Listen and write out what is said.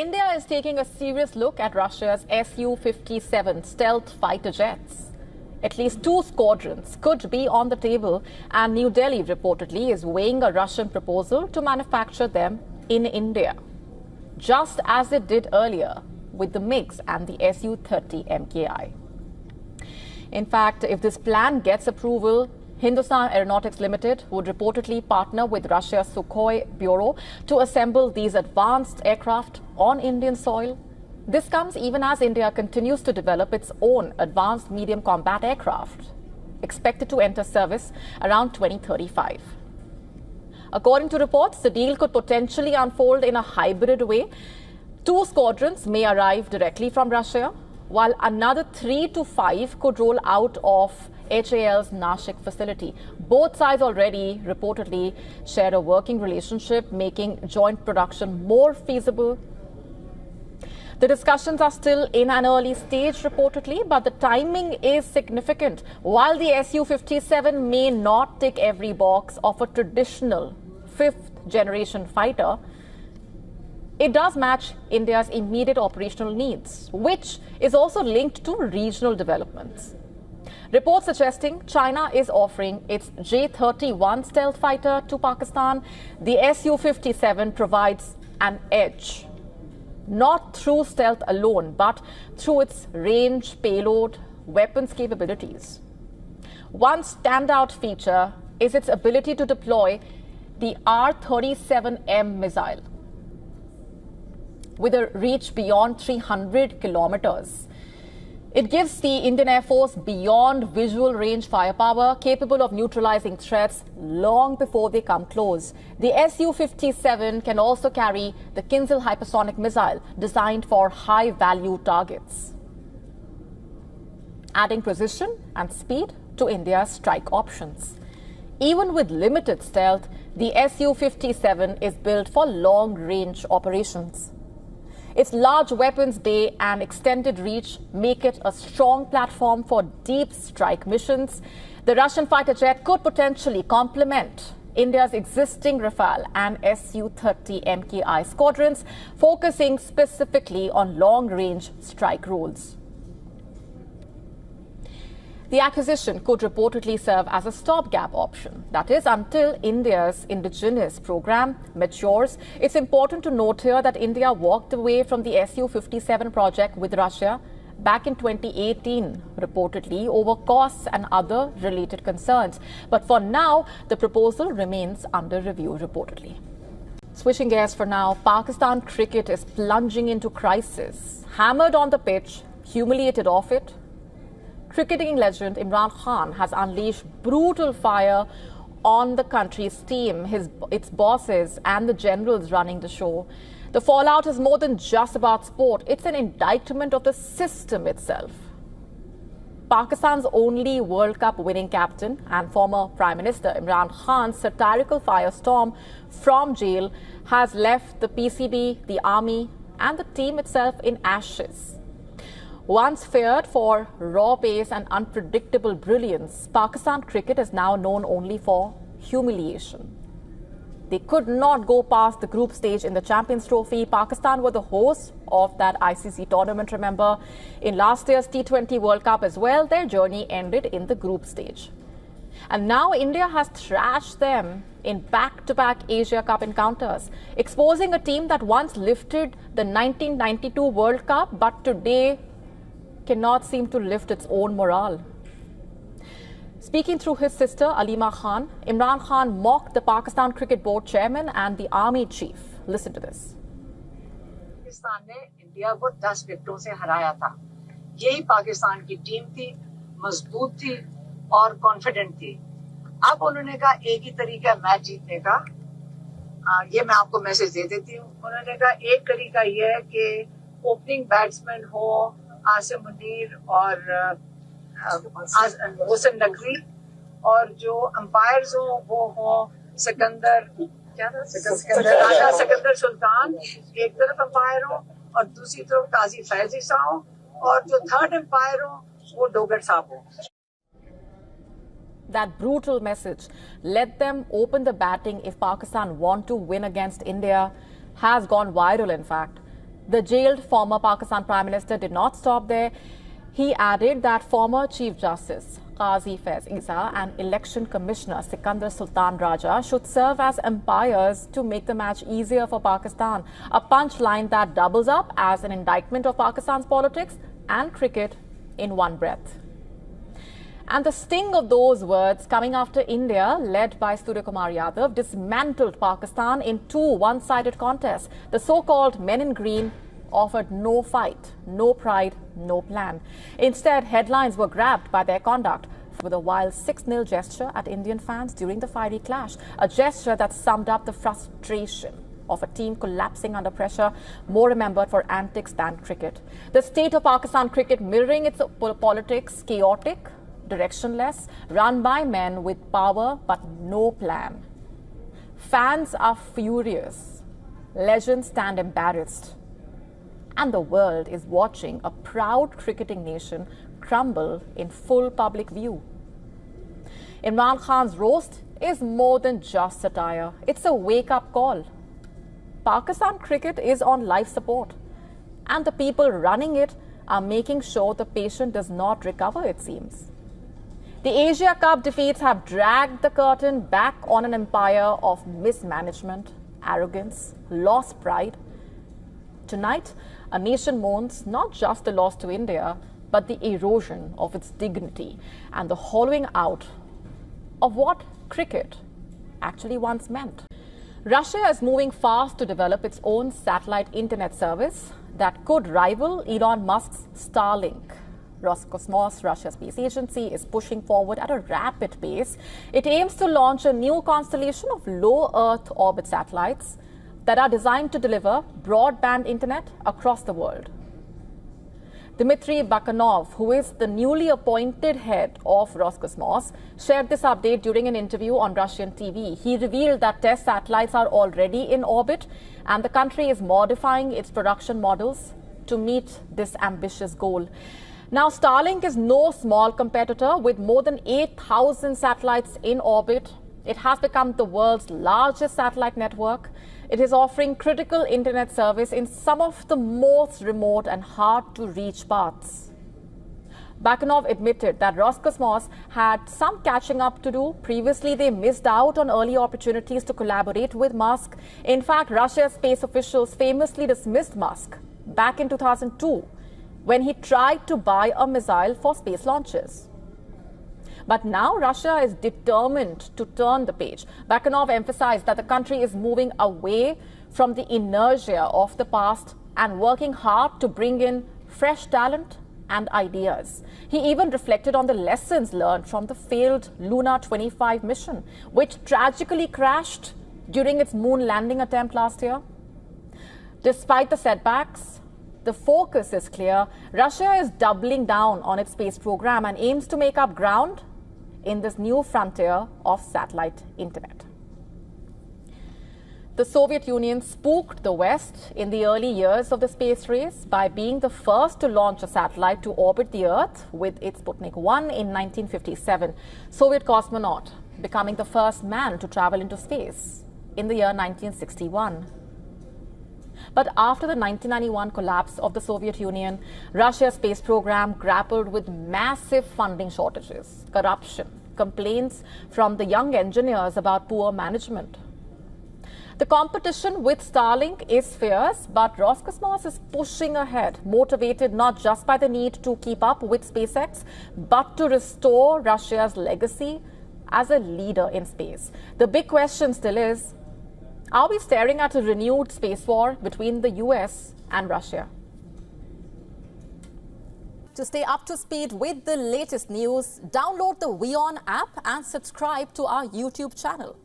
India is taking a serious look at Russia's Su-57 stealth fighter jets. At least 2 squadrons could be on the table, and New Delhi reportedly is weighing a Russian proposal to manufacture them in India, just as it did earlier with the MiGs and the Su-30 MKI. In fact, if this plan gets approval, Hindustan Aeronautics Limited would reportedly partner with Russia's Sukhoi Bureau to assemble these advanced aircraft on Indian soil. This comes even as India continues to develop its own advanced medium combat aircraft, expected to enter service around 2035. According to reports, the deal could potentially unfold in a hybrid way. 2 squadrons may arrive directly from Russia, while another 3 to 5 could roll out of HAL's Nashik facility. Both sides already reportedly share a working relationship, making joint production more feasible. The discussions are still in an early stage reportedly, but the timing is significant. While the Su-57 may not tick every box of a traditional 5th generation fighter, it does match India's immediate operational needs, which is also linked to regional developments. Reports suggesting China is offering its J-31 stealth fighter to Pakistan. The Su-57 provides an edge, not through stealth alone, but through its range, payload, weapons capabilities. One standout feature is its ability to deploy the R-37M missile with a reach beyond 300 kilometers. It gives the Indian Air Force beyond visual range firepower, capable of neutralizing threats long before they come close. The Su-57 can also carry the Kinzhal hypersonic missile, designed for high-value targets, adding precision and speed to India's strike options. Even with limited stealth, the Su-57 is built for long-range operations. Its large weapons bay and extended reach make it a strong platform for deep strike missions. The Russian fighter jet could potentially complement India's existing Rafale and Su-30 MKI squadrons, focusing specifically on long-range strike roles. The acquisition could reportedly serve as a stopgap option. That is, until India's indigenous program matures. It's important to note here that India walked away from the Su-57 project with Russia back in 2018, reportedly, over costs and other related concerns. But for now, the proposal remains under review, reportedly. Switching gears for now, Pakistan cricket is plunging into crisis. Hammered on the pitch, humiliated off it, cricketing legend Imran Khan has unleashed brutal fire on the country's team, its bosses and the generals running the show. The fallout is more than just about sport. It's an indictment of the system itself. Pakistan's only World Cup winning captain and former Prime Minister Imran Khan's satirical firestorm from jail has left the PCB, the army and the team itself in ashes. Once feared for raw pace and unpredictable brilliance, Pakistan cricket is now known only for humiliation. They could not go past the group stage in the Champions Trophy. Pakistan were the hosts of that ICC tournament, remember. In last year's T20 World Cup as well, their journey ended in the group stage. And now India has thrashed them in back-to-back Asia Cup encounters, exposing a team that once lifted the 1992 World Cup, but today cannot seem to lift its own morale. Speaking through his sister Alima Khan, Imran Khan mocked the Pakistan Cricket Board chairman and the army chief. Listen to this. Pakistan ने India को 10 विकेटों से हराया था। यही पाकिस्तान की team थी, मजबूत थी और कॉन्फिडेंट थी। अब उन्होंने कहा एक ही तरीका मैच जीतने का, ये मैं आपको मैसेज दे देती हूँ। उन्होंने कहा एक तरीका ये है कि ओपनिंग बैट्समैन हो आसिम मुनीर और हुसैन नकवी, और जो अंपायर्स हो वो हो सिकंदर राजा सिकंदर सुल्तान एक तरफ अंपायर हो और दूसरी तरफ काजी फैजी सा हो, और जो थर्ड अंपायर हो वो डोगर साहब हो। That brutal message, let them open the batting if Pakistan want to win against India, has gone viral in fact. The jailed former Pakistan Prime Minister did not stop there. He added that former Chief Justice Qazi Faiz Isa and Election Commissioner Sikandar Sultan Raja should serve as umpires to make the match easier for Pakistan. A punchline that doubles up as an indictment of Pakistan's politics and cricket in one breath. And the sting of those words coming after India, led by Surya Kumar Yadav, dismantled Pakistan in two one-sided contests. The so-called men in green offered no fight, no pride, no plan. Instead, headlines were grabbed by their conduct with a wild 6-0 gesture at Indian fans during the fiery clash, a gesture that summed up the frustration of a team collapsing under pressure, more remembered for antics than cricket. The state of Pakistan cricket mirroring its politics, chaotic, directionless, run by men with power but no plan. Fans are furious. Legends stand embarrassed. And the world is watching a proud cricketing nation crumble in full public view. Imran Khan's roast is more than just satire. It's a wake-up call. Pakistan cricket is on life support, and the people running it are making sure the patient does not recover, it seems. The Asia Cup defeats have dragged the curtain back on an empire of mismanagement, arrogance, lost pride. Tonight, a nation mourns not just the loss to India, but the erosion of its dignity and the hollowing out of what cricket actually once meant. Russia is moving fast to develop its own satellite internet service that could rival Elon Musk's Starlink. Roscosmos, Russia's space agency, is pushing forward at a rapid pace. It aims to launch a new constellation of low Earth orbit satellites that are designed to deliver broadband internet across the world. Dmitry Bakanov, who is the newly appointed head of Roscosmos, shared this update during an interview on Russian TV. He revealed that test satellites are already in orbit and the country is modifying its production models to meet this ambitious goal. Now, Starlink is no small competitor with more than 8,000 satellites in orbit. It has become the world's largest satellite network. It is offering critical internet service in some of the most remote and hard-to-reach parts. Bakanov admitted that Roscosmos had some catching up to do. Previously, they missed out on early opportunities to collaborate with Musk. In fact, Russia's space officials famously dismissed Musk back in 2002 when he tried to buy a missile for space launches. But now Russia is determined to turn the page. Bakanov emphasized that the country is moving away from the inertia of the past and working hard to bring in fresh talent and ideas. He even reflected on the lessons learned from the failed Luna 25 mission, which tragically crashed during its moon landing attempt last year. Despite the setbacks, the focus is clear. Russia is doubling down on its space program and aims to make up ground in this new frontier of satellite internet. The Soviet Union spooked the West in the early years of the space race by being the first to launch a satellite to orbit the Earth with its Sputnik 1 in 1957. Soviet cosmonaut becoming the first man to travel into space in the year 1961. But after the 1991 collapse of the Soviet Union, Russia's space program grappled with massive funding shortages, corruption, complaints from the young engineers about poor management. The competition with Starlink is fierce, but Roscosmos is pushing ahead, motivated not just by the need to keep up with SpaceX, but to restore Russia's legacy as a leader in space. The big question still is, are we staring at a renewed space war between the US and Russia? To stay up to speed with the latest news, download the WION app and subscribe to our YouTube channel.